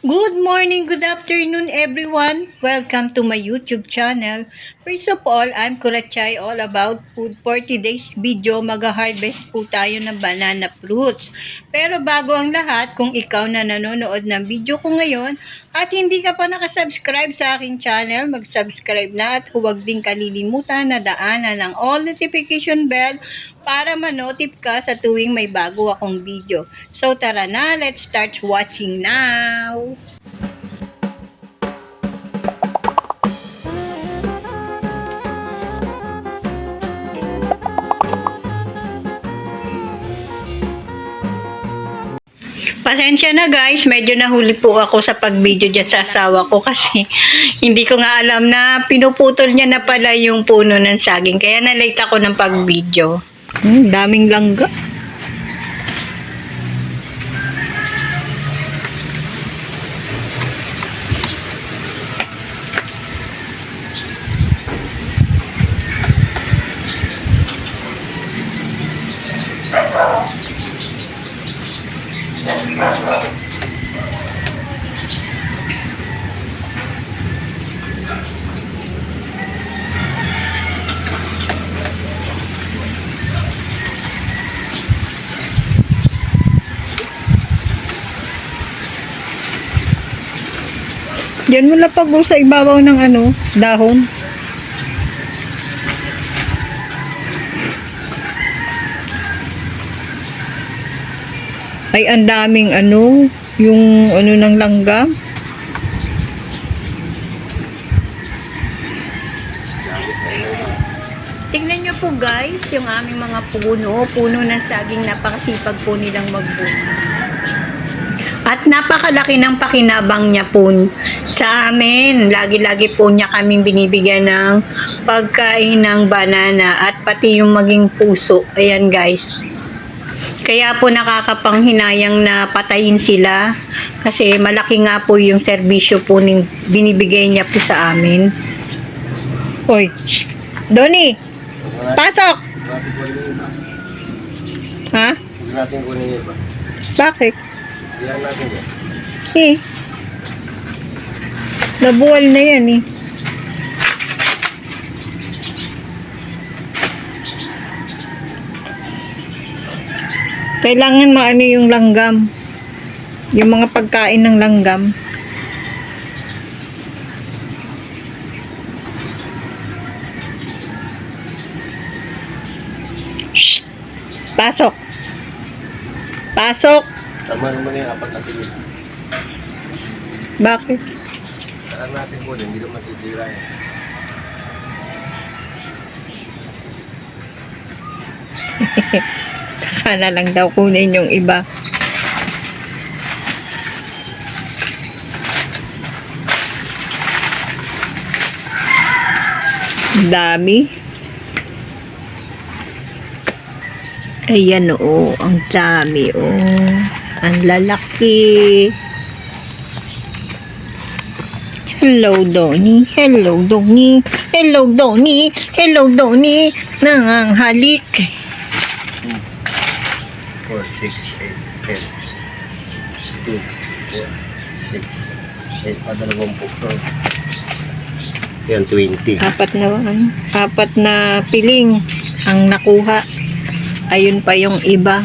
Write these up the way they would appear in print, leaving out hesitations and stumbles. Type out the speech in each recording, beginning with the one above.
Good morning, good afternoon everyone. Welcome to my YouTube channel. First of all, I'm Kurachay, all about food for today's video. Mag-harvest po tayo ng banana fruits. Pero bago ang lahat, kung ikaw na nanonood ng video ko ngayon at hindi ka pa nakasubscribe sa aking channel, mag-subscribe na at huwag din kalilimutan na daanan ang all notification bell para ma-notify ka sa tuwing may bago akong video. So tara na, let's start watching now! Pasensya na guys, medyo nahuli po ako sa pag-video dyan sa asawa ko kasi hindi ko nga alam na pinuputol niya na pala yung puno ng saging. Kaya na-late ako ng pag-video. Daming langga. Diyan mo lapag sa ibabaw ng dahon. Ay, ang daming yung ng langgam. Tingnan nyo po guys, yung aming mga puno ng saging, napakasipag po nilang magbunga. At napakalaki ng pakinabang niya po sa amin. Lagi-lagi po niya kaming binibigyan ng pagkain ng banana at pati yung maging puso. Ayan guys. Kaya po nakakapanghinayang na patayin sila kasi malaki nga po yung serbisyo po binibigay niya po sa amin. Hoy, shh! Donnie! Pasok! Ha? Hindi natin kunin yun ba? Bakit? Iyan natin yun. Nabuwal na yan eh. Kailangan maano yung langgam. Yung mga pagkain ng langgam. Shh! Pasok! Pasok! Tama naman yung apat na tingin. Bakit? Saan natin kunin, hindi naman titira yan. Saka na lang daw kunin yung iba. Dami. Ayan ang dami ang lalaki. Hello Donnie, hello Donnie, hello Donnie, hello Donnie. Nanganghalik. 4, 6, 8, 10, 2, 4, 6, 8, padalawang pukto. Yan, 20. Apat na piling ang nakuha. Ayun pa yung iba,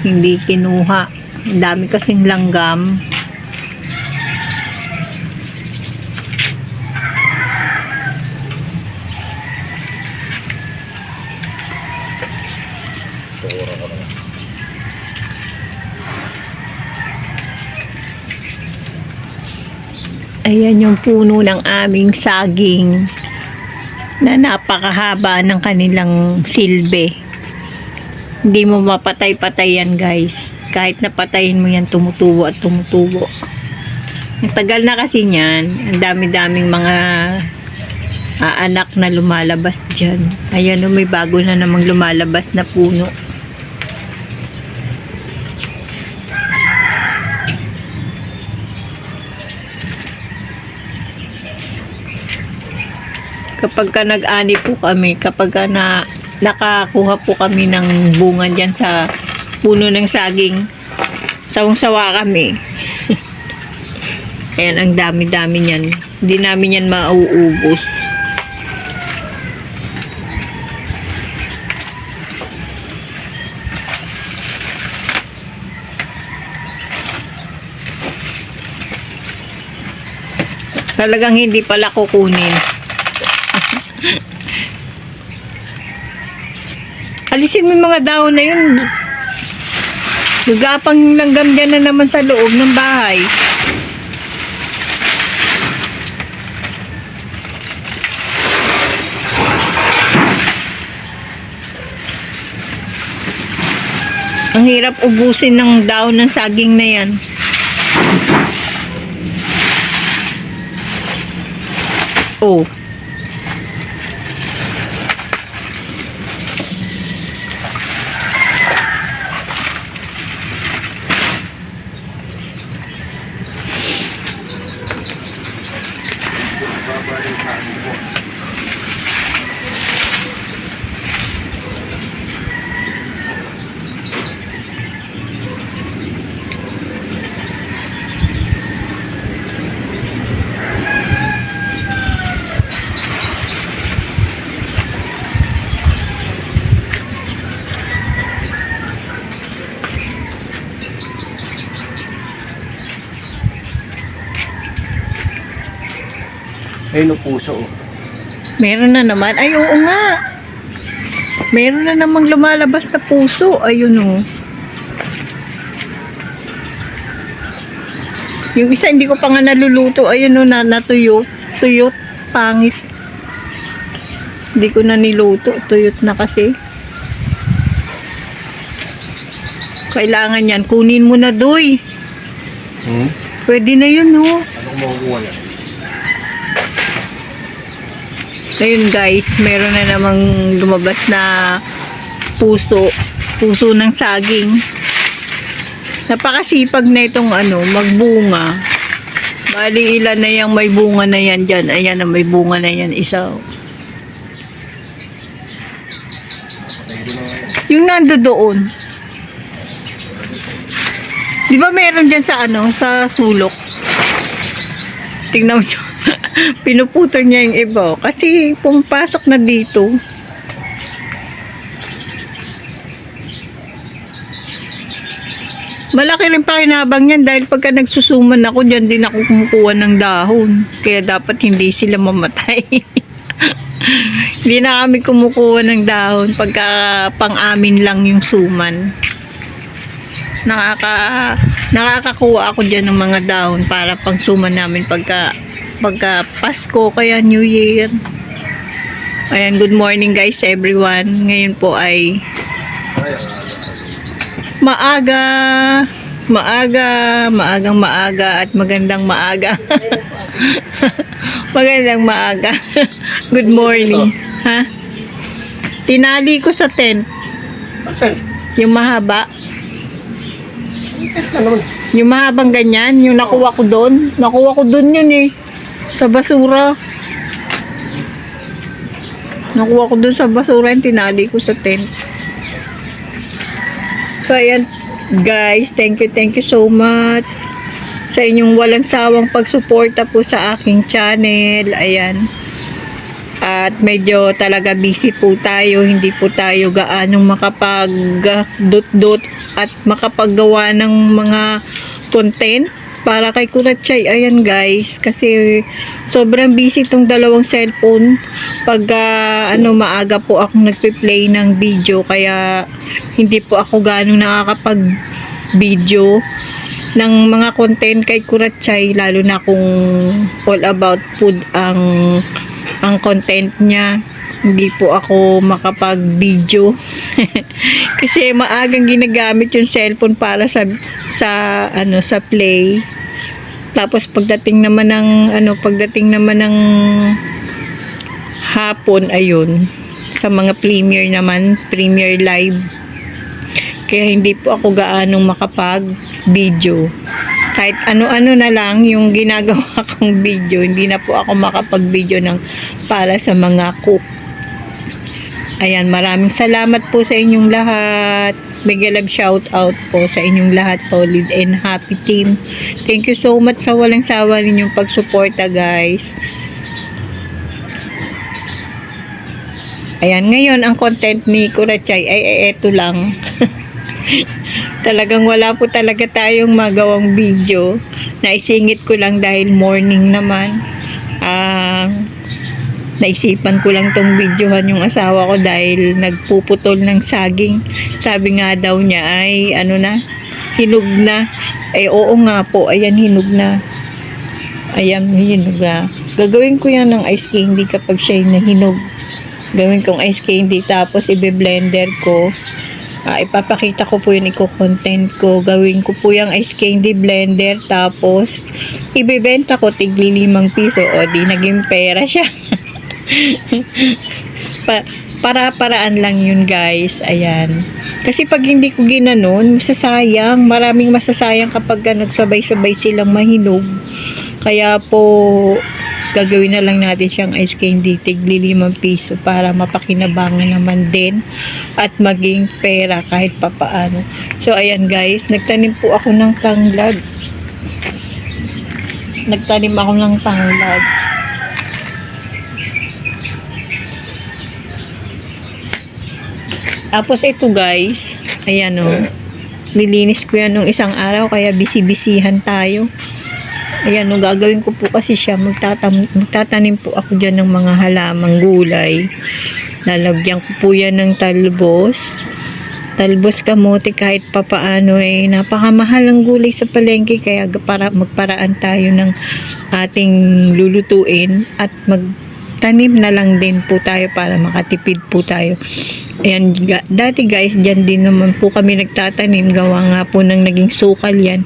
hindi kinuha. Ang dami kasing langgam. Ayan yung puno ng aming saging na napakahaba ng kanilang silbi. Hindi mo mapatay-patay yan guys. Kahit napatayin mo yan, tumutubo at tumutubo. Ang tagal na kasi yan. Ang dami-daming mga anak na lumalabas dyan. Ayan may bago na namang lumalabas na puno. Kapag ka nag-ani po kami, kapag ka nakakuha po kami ng bunga dyan sa puno ng saging, sawang-sawa kami. Ayan, ang dami-dami niyan. Hindi namin yan mauubos. Talagang hindi pala kukunin. Alisin mo yung mga dahon na yun. Gagapang yung langgam dyan na naman sa loob ng bahay. Ang hirap ubusin ng dahon ng saging na yan. Oh. Ayun ang puso. Oh. Meron na naman. Ay, oo nga. Meron na namang lumalabas na puso. Ayun o. Yung isa hindi ko pa nga naluluto. Ayun o, natuyot. Tuyot. Pangit. Hindi ko na niluto. Tuyot na kasi. Kailangan yan. Kunin mo na, Doy. Pwede na yun, o. Ano makukuha yan? Ayun guys, meron na namang lumabas na puso ng saging. Napakasipag na itong magbunga. Bali ilan na yung may bunga na yan dyan. Ayan na may bunga na yan, isa. Yung nando doon. Di ba meron dyan sa sa sulok? Tingnan mo nyo. Pinuputol niya yung iba. Kasi pumapasok na dito. Malaki rin pakinabang yan dahil pagka nagsusuman ako, dyan din ako kumukuha ng dahon. Kaya dapat hindi sila mamatay. Hindi na kami kumukuha ng dahon pagka pang-amin lang yung suman. Nakakakuha ako dyan ng mga dahon para pang suman namin pagka Pasko kaya New Year. Ayan, good morning guys everyone. Ngayon po ay maagang maaga at magandang maaga. Magandang maaga. Good morning. Ha? Tinali ko sa tent. Yung mahaba. Yung mahabang ganyan, yung nakuha ko doon. Nakuha ko doon yun eh. Sa basura. Nakuha ko doon sa basura, yung tinali ko sa tent. So, ayan, guys, thank you so much sa inyong walang sawang pagsuporta po sa aking channel. Ayan. At medyo talaga busy po tayo. Hindi po tayo gaanong makapag-dot-dot at makapaggawa ng mga content para kay Kuratsay. Ayan guys, kasi sobrang busy itong dalawang cellphone. Pag maaga po akong nagpe-play ng video, kaya hindi po ako ganong nakakapag-video ng mga content kay Kuratsay, lalo na kung all about food ang content niya. Hindi po ako makapag-video kasi maagang ginagamit yung cellphone para sa play. Tapos pagdating naman ng hapon, ayun, sa mga premiere live. Kaya hindi po ako gaanong makapag-video. Kahit ano-ano na lang yung ginagawa kong video, hindi na po ako makapag-video para sa mga cook. Ayan, maraming salamat po sa inyong lahat. Mega love shout out po sa inyong lahat, solid and happy team. Thank you so much sa walang sawa ninyong pagsuporta, guys. Ayan, ngayon ang content ni Kurachay ay eto lang. Talagang wala po talaga tayong magawang video. Naisingit ko lang dahil morning naman. Naisipan ko lang tong videohan yung asawa ko dahil nagpuputol ng saging. Sabi nga daw niya ay hinog na. Oo nga po, ayan, hinog na. Ayan, hinog na. Gagawin ko yan ng ice candy kapag siya'y nahinog. Gawin kong ice candy tapos ibe-blender ko. Ipapakita ko po yun, i-content ko. Gawin ko po yung ice candy blender tapos ibebenta ko tigli 5 piso. O di naging pera siya. Para-paraan lang yun, guys. Ayan. Kasi pag hindi ko ginanon, masasayang. Maraming masasayang kapag nagsabay-sabay silang mahinog. Kaya po, gagawin na lang natin siyang ice candy tigli 5 piso para mapakinabangan naman din at maging pera kahit papaano. So, ayan, guys. Nagtanim po ako ng tanglad. Tapos ito, guys, ayan nilinis ko yan nung isang araw kaya bisi-bisihan tayo. Ayan gagawin ko po kasi siya, magtatanim po ako dyan ng mga halamang gulay. Lalagyan ko po yan ng talbos kamote, kahit papaano napakamahal ng gulay sa palengke, kaya magparaan tayo ng ating lulutuin at magtanim na lang din po tayo para makatipid po tayo. Ayan, dati, guys, dyan din naman po kami nagtatanim, gawa nga po ng naging sukal yan.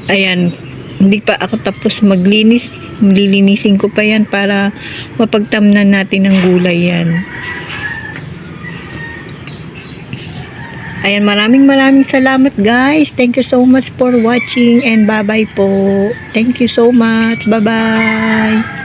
Ayan, hindi pa ako tapos maglinis, lilinisin ko pa yan para mapagtamnan natin ng gulay yan. Ayan, maraming salamat, guys. Thank you so much for watching and bye-bye po. Thank you so much. Bye-bye.